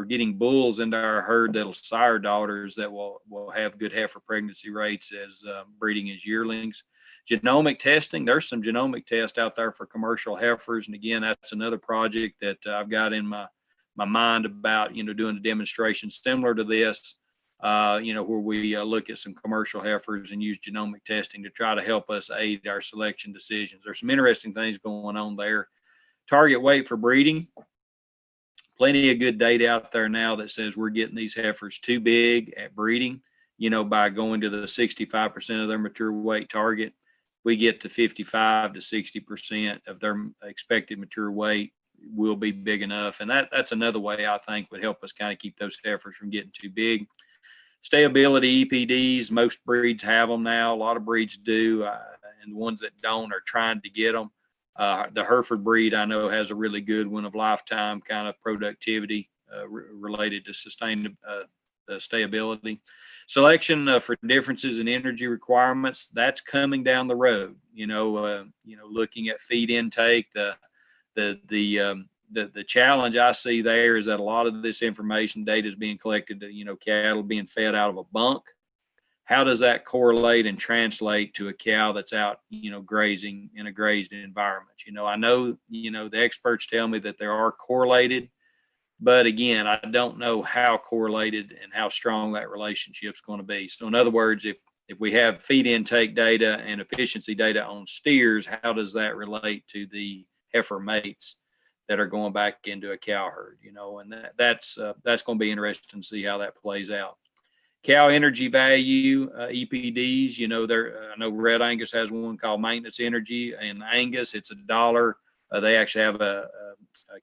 getting bulls into our herd that'll sire daughters that will have good heifer pregnancy rates as breeding as yearlings. Genomic testing, there's some genomic tests out there for commercial heifers. And again, that's another project that I've got in my mind about, doing a demonstration similar to this, where we look at some commercial heifers and use genomic testing to try to help us aid our selection decisions. There's some interesting things going on there. Target weight for breeding. Plenty of good data out there now that says we're getting these heifers too big at breeding, by going to the 65% of their mature weight target, we get to 55 to 60% of their expected mature weight will be big enough. And that's another way I think would help us kind of keep those heifers from getting too big. Stayability EPDs, most breeds have them now. A lot of breeds do, and the ones that don't are trying to get them. The Hereford breed I know has a really good one of lifetime kind of productivity related to sustained stayability. Selection for differences in energy requirements, that's coming down the road. Looking at feed intake, the challenge I see there is that a lot of this information data is being collected to, cattle being fed out of a bunk. How does that correlate and translate to a cow that's out, grazing in a grazed environment? I know, the experts tell me that they are correlated, but again, I don't know how correlated and how strong that relationship is going to be. So in other words, if we have feed intake data and efficiency data on steers, how does that relate to the heifer mates that are going back into a cow herd? And that's going to be interesting to see how that plays out. Cow energy value, EPDs, I know Red Angus has one called maintenance energy, and Angus, it's $1. They actually have a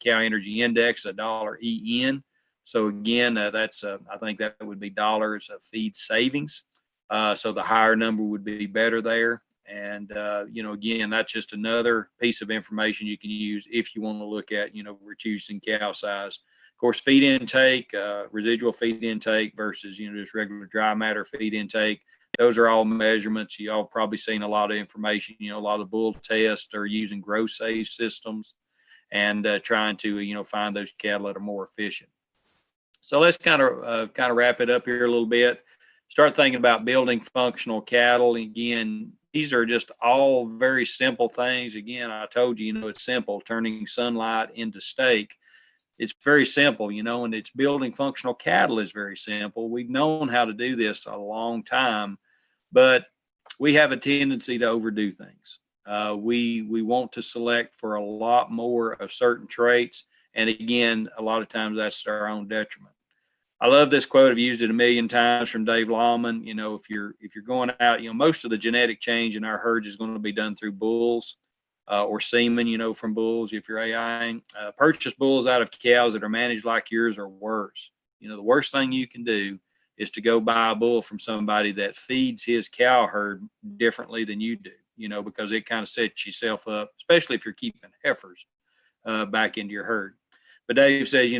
cow energy index, $1 EN. So again, that's I think that would be dollars of feed savings. So the higher number would be better there. And, again, that's just another piece of information you can use if you want to look at, reducing cow size. Of course, feed intake, residual feed intake versus, just regular dry matter feed intake. Those are all measurements. You all probably seen a lot of information. A lot of bull tests are using growth save systems and trying to, find those cattle that are more efficient. So let's kind of wrap it up here a little bit. Start thinking about building functional cattle. Again, these are just all very simple things. Again, I told you, it's simple, turning sunlight into steak. It's very simple, and it's building functional cattle is very simple. We've known how to do this a long time, but we have a tendency to overdo things. We want to select for a lot more of certain traits. And again, a lot of times that's to our own detriment. I love this quote. I've used it a million times from Dave Lawman. If you're going out, most of the genetic change in our herds is going to be done through bulls or semen, from bulls. If you're AIing, purchase bulls out of cows that are managed like yours or worse. The worst thing you can do is to go buy a bull from somebody that feeds his cow herd differently than you do, because it kind of sets yourself up, especially if you're keeping heifers back into your herd. But Dave says,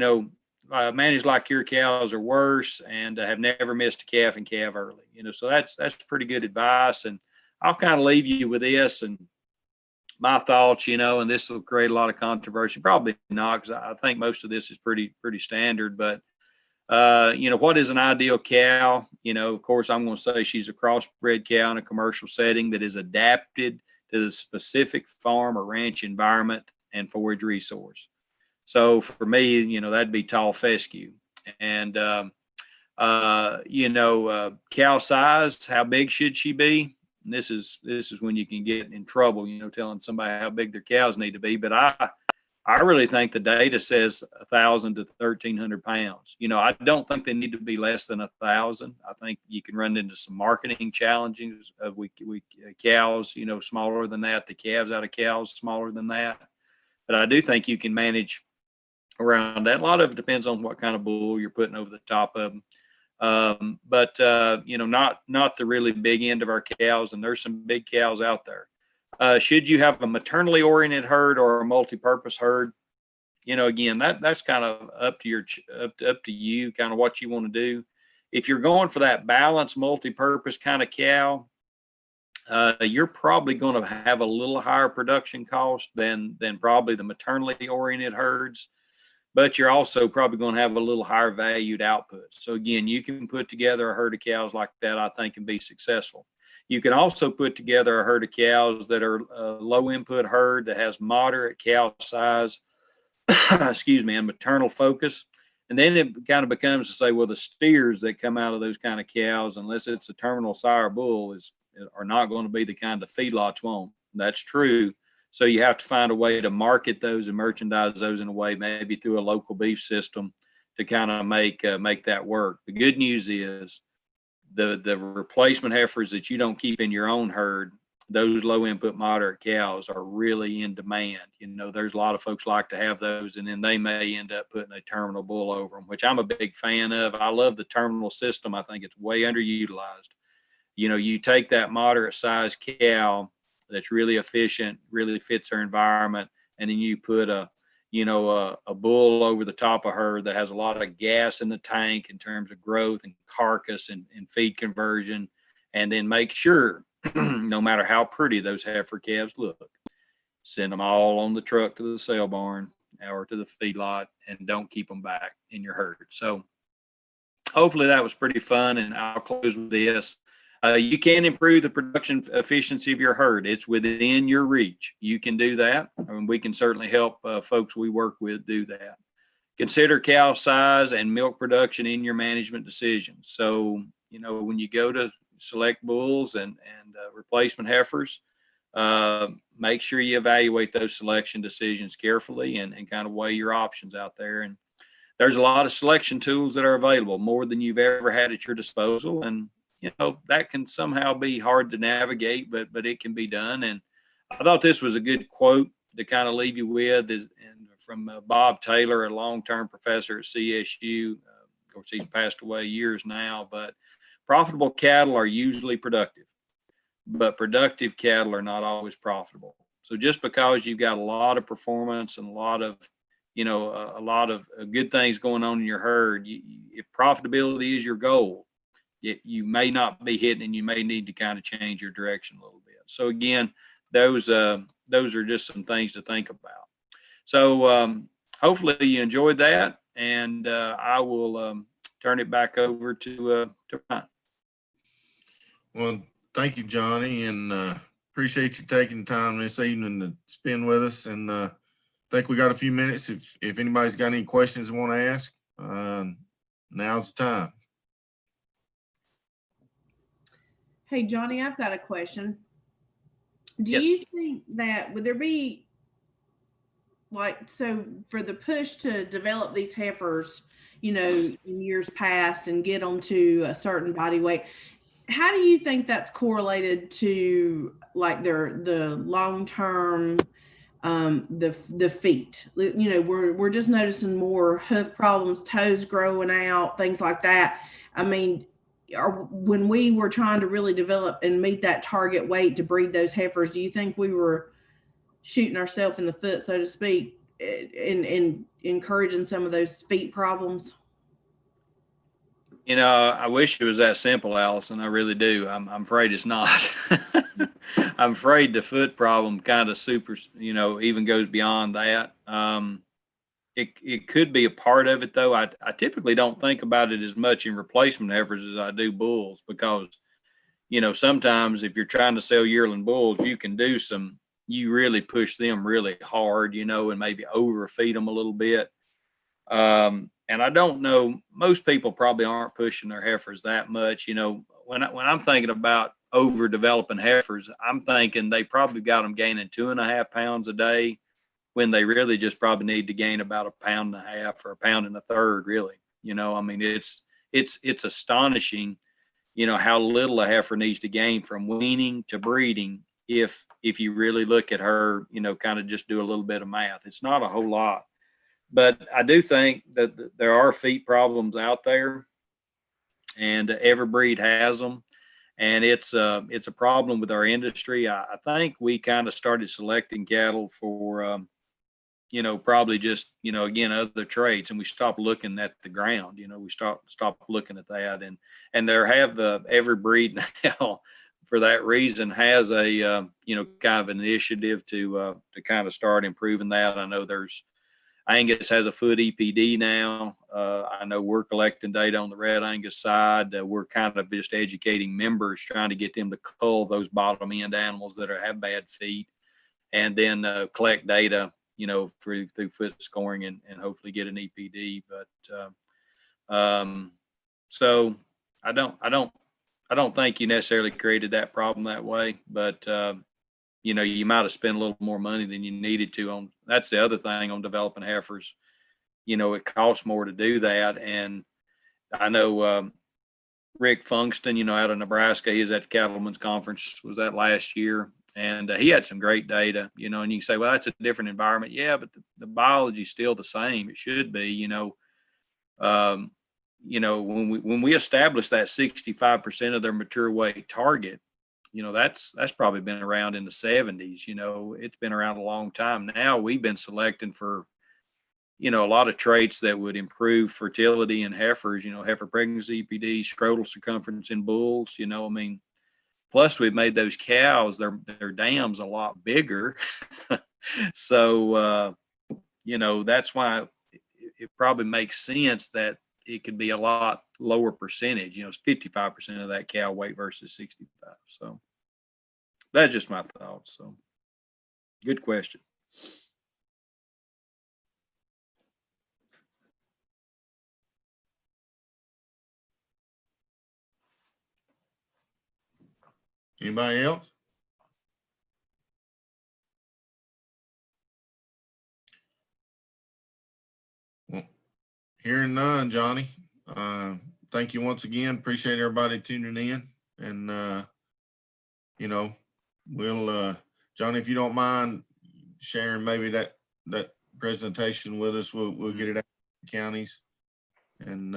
managed like your cows are worse and have never missed a calf and calve early. So that's pretty good advice. And I'll kind of leave you with this and my thoughts, and this will create a lot of controversy. Probably not, because I think most of this is pretty standard. But what is an ideal cow? Of course, I'm going to say she's a crossbred cow in a commercial setting that is adapted to the specific farm or ranch environment and forage resource. So for me, that'd be tall fescue. And, cow size, how big should she be? And this is when you can get in trouble, telling somebody how big their cows need to be. But I really think the data says 1,000 to 1,300 pounds. I don't think they need to be less than 1,000. I think you can run into some marketing challenges of cows, smaller than that, the calves out of cows smaller than that. But I do think you can manage around that. A lot of it depends on what kind of bull you're putting over the top of them. But not the really big end of our cows. And there's some big cows out there. Should you have a maternally oriented herd or a multi-purpose herd? Again, that's kind of up to you, kind of what you want to do. If you're going for that balanced multi-purpose kind of cow, you're probably going to have a little higher production cost than probably the maternally oriented herds, but you're also probably going to have a little higher valued output. So again, you can put together a herd of cows like that, I think, and be successful. You can also put together a herd of cows that are a low input herd that has moderate cow size, and maternal focus. And then it kind of becomes to say, well, the steers that come out of those kind of cows, unless it's a terminal sire bull, are not going to be the kind of feedlots want. That's true. So you have to find a way to market those and merchandise those in a way, maybe through a local beef system, to kind of make that work. The good news is the replacement heifers that you don't keep in your own herd, those low input moderate cows are really in demand. There's a lot of folks like to have those, and then they may end up putting a terminal bull over them, which I'm a big fan of. I love the terminal system. I think it's way underutilized. You take that moderate sized cow that's really efficient, really fits her environment, and then you put a bull over the top of her that has a lot of gas in the tank in terms of growth and carcass and feed conversion, and then make sure no matter how pretty those heifer calves look, send them all on the truck to the sale barn or to the feedlot, and don't keep them back in your herd. So hopefully that was pretty fun, and I'll close with this. You can improve the production efficiency of your herd. It's within your reach. You can do that, and we can certainly help folks we work with do that. Consider cow size and milk production in your management decisions. So, when you go to select bulls and replacement heifers, make sure you evaluate those selection decisions carefully and kind of weigh your options out there. And there's a lot of selection tools that are available, more than you've ever had at your disposal. And that can somehow be hard to navigate, but it can be done. And I thought this was a good quote to kind of leave you with, and from Bob Taylor, a long-term professor at CSU. Of course, he's passed away years now, but profitable cattle are usually productive, but productive cattle are not always profitable. So just because you've got a lot of performance and a lot of good things going on in your herd, if profitability is your goal, you may not be hitting, and you may need to kind of change your direction a little bit. So again, those are just some things to think about. So hopefully you enjoyed that, and I will turn it back over to Ryan. Well, thank you, Johnny, and appreciate you taking the time this evening to spend with us. And I think we got a few minutes. If anybody's got any questions they want to ask, now's the time. Hey, Johnny, I've got a question. Do Yes. you think that would there be so for the push to develop these heifers, in years past and get them to a certain body weight, how do you think that's correlated to the long-term, the feet? We're just noticing more hoof problems, toes growing out, things like that. I mean, when we were trying to really develop and meet that target weight to breed those heifers, do you think we were shooting ourselves in the foot, so to speak, in encouraging some of those feet problems? I wish it was that simple, Allison. I really do. I'm afraid it's not. I'm afraid the foot problem kind of even goes beyond that. It could be a part of it, though. I typically don't think about it as much in replacement heifers as I do bulls, because, sometimes if you're trying to sell yearling bulls, you really push them really hard, and maybe overfeed them a little bit. And I don't know, most people probably aren't pushing their heifers that much. When I'm thinking about overdeveloping heifers, I'm thinking they probably got them gaining 2.5 pounds a day, when they really just probably need to gain about 1.5 pounds or 1.33 pounds, really. I mean, it's astonishing, how little a heifer needs to gain from weaning to breeding. If you really look at her, kind of just do a little bit of math, it's not a whole lot. But I do think that there are feet problems out there, and every breed has them. And it's a problem with our industry. I think we kind of started selecting cattle for, probably just, again, other traits, and we stopped looking at the ground. We stopped looking at that, and there have every breed now, for that reason, has a kind of an initiative to kind of start improving that. I know Angus has a foot EPD now. I know we're collecting data on the Red Angus side. We're kind of just educating members, trying to get them to cull those bottom end animals that have bad feet, and then collect data, through foot scoring and hopefully get an EPD. But so I don't think you necessarily created that problem that way, but you might have spent a little more money than you needed to on. That's the other thing on developing heifers. It costs more to do that. And I know Rick Funkston, out of Nebraska. He was at the Cattlemen's Conference, was that last year. And he had some great data, and you can say, well, that's a different environment. Yeah, but the biology's still the same. It should be, when we established that 65% of their mature weight target, that's probably been around in the 70s. It's been around a long time. Now we've been selecting for, a lot of traits that would improve fertility in heifers, heifer pregnancy, EPD, scrotal circumference in bulls, plus we've made those cows, their dams a lot bigger. So, that's why it probably makes sense that it could be a lot lower percentage, it's 55% of that cow weight versus 65. So that's just my thoughts. So good question. Anybody else? Well, hearing none, Johnny. Thank you once again. Appreciate everybody tuning in. And we'll Johnny, if you don't mind sharing maybe that presentation with us, we'll get it out to the counties and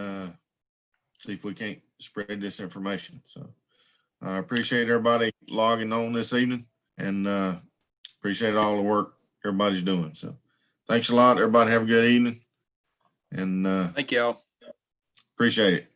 see if we can't spread this information. So I appreciate everybody logging on this evening, and appreciate all the work everybody's doing. So thanks a lot. Everybody have a good evening, and Thank y'all. appreciate it.